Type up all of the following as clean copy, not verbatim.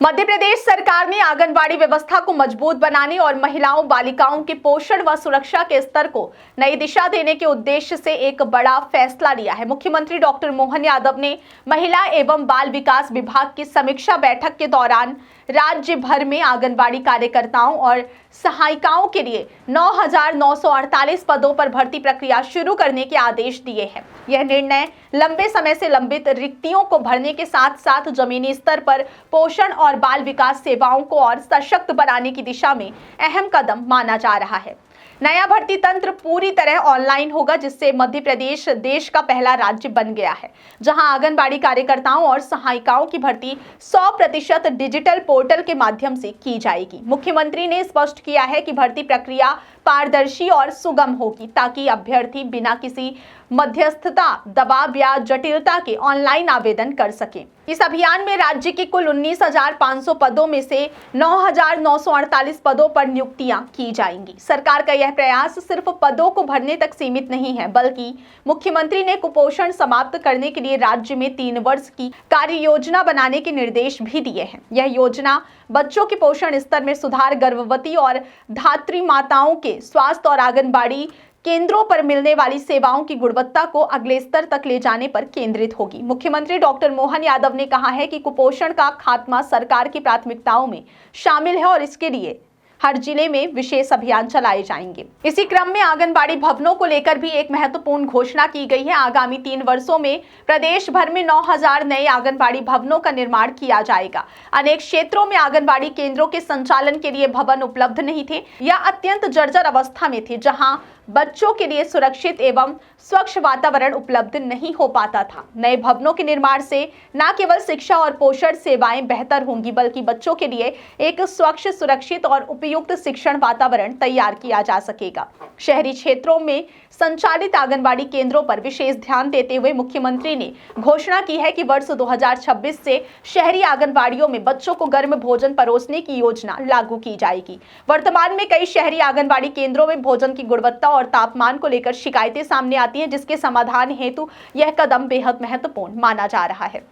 मध्य प्रदेश सरकार ने आंगनबाड़ी व्यवस्था को मजबूत बनाने और महिलाओं बालिकाओं के पोषण व सुरक्षा के स्तर को नई दिशा देने के उद्देश्य से एक बड़ा फैसला लिया है। मुख्यमंत्री डॉक्टर मोहन यादव ने महिला एवं बाल विकास विभाग की समीक्षा बैठक के दौरान राज्य भर में आंगनबाड़ी कार्यकर्ताओं और सहायिकाओं के लिए 9,948 पदों पर भर्ती प्रक्रिया शुरू करने के आदेश दिए हैं। यह निर्णय लंबे समय से लंबित रिक्तियों को भरने के साथ साथ जमीनी स्तर पर पोषण और बाल विकास सेवाओं को और सशक्त बनाने की दिशा में अहम कदम माना जा रहा है। नया भर्ती तंत्र पूरी तरह ऑनलाइन होगा, जिससे मध्य प्रदेश देश का पहला राज्य बन गया है जहां आंगनबाड़ी कार्यकर्ताओं और सहायिकाओं की भर्ती 100% डिजिटल पोर्टल के माध्यम से की जाएगी। मुख्यमंत्री ने स्पष्ट किया है कि भर्ती प्रक्रिया पारदर्शी और सुगम होगी ताकि अभ्यर्थी बिना किसी मध्यस्थता, दबाव या जटिलता के ऑनलाइन आवेदन कर सकें। इस अभियान में राज्य के कुल 19,500 पदों में से 9,948 पदों पर नियुक्तियां की जाएंगी। सरकार का यह प्रयास सिर्फ पदों को भरने तक सीमित नहीं है, बल्कि मुख्यमंत्री ने कुपोषण समाप्त करने के लिए राज्य में 3 वर्ष की कार्य योजना बनाने के निर्देश भी दिए हैं। यह योजना बच्चों के पोषण स्तर में सुधार, गर्भवती और धात्री माताओं के स्वास्थ्य और आंगनबाड़ी केंद्रों पर मिलने वाली सेवाओं की गुणवत्ता को अगले स्तर तक ले जाने पर केंद्रित होगी। मुख्यमंत्री डॉक्टर मोहन यादव ने कहा है कि कुपोषण का खात्मा सरकार की प्राथमिकताओं में शामिल है और इसके लिए हर जिले में विशेष अभियान चलाए जाएंगे। इसी क्रम में आंगनबाड़ी भवनों को लेकर भी एक महत्वपूर्ण घोषणा की गई है। आगामी 3 वर्षों में प्रदेश भर में 9,000 नए आंगनबाड़ी भवनों का निर्माण किया जाएगा। अनेक क्षेत्रों में आंगनबाड़ी केंद्रों के संचालन के लिए भवन उपलब्ध नहीं थे या अत्यंत जर्जर अवस्था में थे, जहां बच्चों के लिए सुरक्षित एवं स्वच्छ वातावरण उपलब्ध नहीं हो पाता था। नए भवनों के निर्माण से न केवल शिक्षा और पोषण सेवाएं बेहतर होंगी, बल्कि बच्चों के लिए एक स्वच्छ, सुरक्षित और उपयुक्त शिक्षण वातावरण तैयार किया जा सकेगा। शहरी क्षेत्रों में संचालित आंगनबाड़ी केंद्रों पर विशेष ध्यान देते हुए मुख्यमंत्री ने घोषणा की है कि वर्ष 2026 से शहरी आंगनबाड़ियों में बच्चों को गर्म भोजन परोसने की योजना लागू की जाएगी। वर्तमान में कई शहरी आंगनबाड़ी केंद्रों में भोजन की गुणवत्ता और तापमान को लेकर शिकायतें सामने आती हैं, जिसके समाधान हेतु यह कदम बेहद महत्वपूर्ण माना जा रहा है।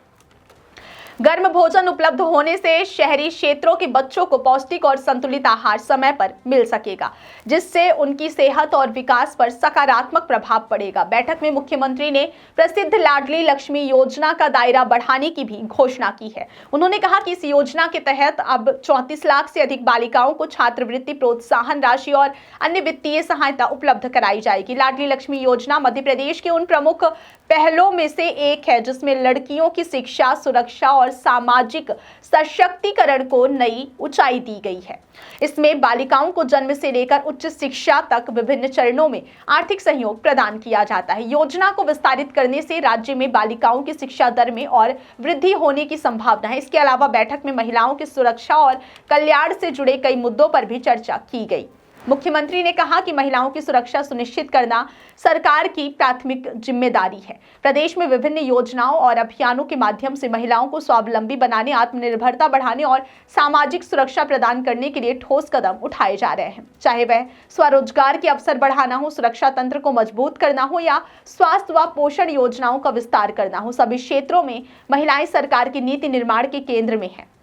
गर्म भोजन उपलब्ध होने से शहरी क्षेत्रों के बच्चों को पौष्टिक और संतुलित आहार समय पर मिल सकेगा, जिससे उनकी सेहत और विकास पर सकारात्मक प्रभाव पड़ेगा। बैठक में मुख्यमंत्री ने प्रसिद्ध लाडली लक्ष्मी योजना का दायरा बढ़ाने की भी घोषणा की है। उन्होंने कहा कि इस योजना के तहत अब 34 लाख से अधिक बालिकाओं को छात्रवृत्ति, प्रोत्साहन राशि और अन्य वित्तीय सहायता उपलब्ध कराई जाएगी। लाडली लक्ष्मी योजना मध्य प्रदेश के उन प्रमुख पहलों में से एक है जिसमें लड़कियों की शिक्षा, सुरक्षा और सामाजिक सशक्तिकरण को नई ऊंचाई दी गई है। इसमें बालिकाओं को जन्म से लेकर उच्च शिक्षा तक विभिन्न चरणों में आर्थिक सहयोग प्रदान किया जाता है। योजना को विस्तारित करने से राज्य में बालिकाओं की शिक्षा दर में और वृद्धि होने की संभावना है। इसके अलावा बैठक में महिलाओं की सुरक्षा और कल्याण से जुड़े कई मुद्दों पर भी चर्चा की गई। मुख्यमंत्री ने कहा कि महिलाओं की सुरक्षा सुनिश्चित करना सरकार की प्राथमिक जिम्मेदारी है। प्रदेश में विभिन्न योजनाओं और अभियानों के माध्यम से महिलाओं को स्वावलंबी बनाने, आत्मनिर्भरता बढ़ाने और सामाजिक सुरक्षा प्रदान करने के लिए ठोस कदम उठाए जा रहे हैं। चाहे वह स्वरोजगार के अवसर बढ़ाना हो, सुरक्षा तंत्र को मजबूत करना हो या स्वास्थ्य व पोषण योजनाओं का विस्तार करना हो, सभी क्षेत्रों में महिलाएं सरकार की नीति निर्माण के केंद्र में है।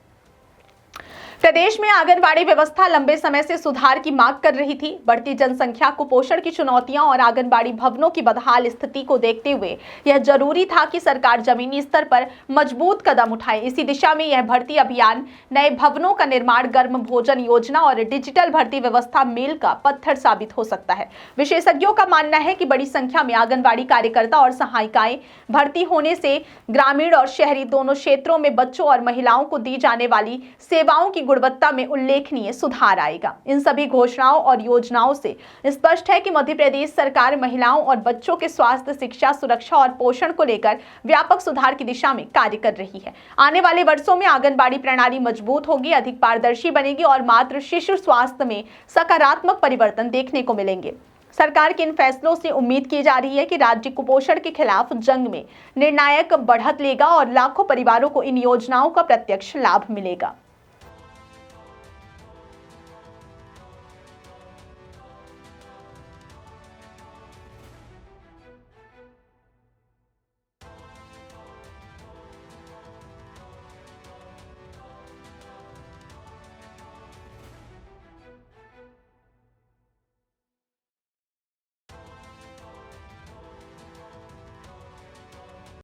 प्रदेश में आंगनबाड़ी व्यवस्था लंबे समय से सुधार की मांग कर रही थी। बढ़ती जनसंख्या, कुपोषण की चुनौतियां और आंगनबाड़ी भवनों की बदहाल स्थिति को देखते हुए यह जरूरी था कि सरकार जमीनी स्तर पर मजबूत कदम उठाए। इसी दिशा में यह भर्ती अभियान, नए भवनों का निर्माण, गर्म भोजन योजना और डिजिटल भर्ती व्यवस्था मील का पत्थर साबित हो सकता है। विशेषज्ञों का मानना है कि बड़ी संख्या में आंगनबाड़ी कार्यकर्ता और सहायिकाएं भर्ती होने से ग्रामीण और शहरी दोनों क्षेत्रों में बच्चों और महिलाओं को दी जाने वाली सेवाओं की गुणवत्ता में उल्लेखनीय सुधार आएगा। इन सभी घोषणाओं और योजनाओं से स्पष्ट है कि मध्य प्रदेश सरकार महिलाओं और बच्चों के स्वास्थ्य, शिक्षा, सुरक्षा और पोषण को लेकर व्यापक सुधार की दिशा में कार्य कर रही है। आने वाले वर्षों में आंगनबाड़ी प्रणाली मजबूत होगी, अधिक पारदर्शी बनेगी और मातृ शिशु स्वास्थ्य में सकारात्मक परिवर्तन देखने को मिलेंगे। सरकार के इन फैसलों से उम्मीद की जा रही है कि राज्य कुपोषण के खिलाफ जंग में निर्णायक बढ़त लेगा और लाखों परिवारों को इन योजनाओं का प्रत्यक्ष लाभ मिलेगा।